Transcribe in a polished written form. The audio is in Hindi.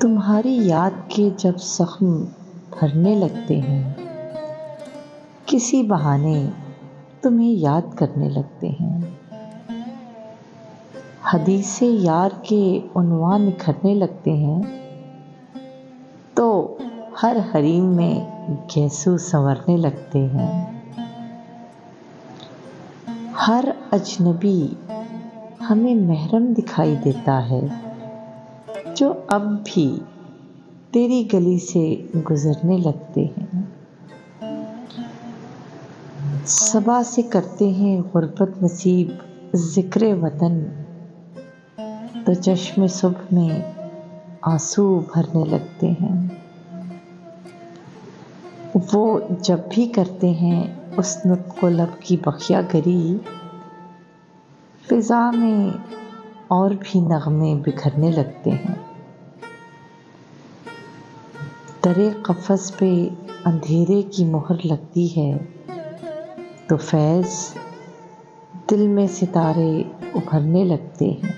तुम्हारी याद के जब जख्म भरने लगते हैं, किसी बहाने तुम्हें याद करने लगते हैं। हदीसे यार के उन्वान निखरने लगते हैं, तो हर हरीम में गैसू संवरने लगते हैं। हर अजनबी हमें महरम दिखाई देता है, जो अब भी तेरी गली से गुजरने लगते हैं। सबा से करते हैं गुर्बत नसीब ज़िक्र वतन, तो चश्मे सुबह में आंसू भरने लगते हैं। वो जब भी करते हैं उस नुत्क़ो लब की बखिया गरी, फ़िज़ा में और भी नग़मे बिखरने लगते हैं। दरे क़फ़स पे अंधेरे की मोहर लगती है, तो फैज़ दिल में सितारे उभरने लगते हैं।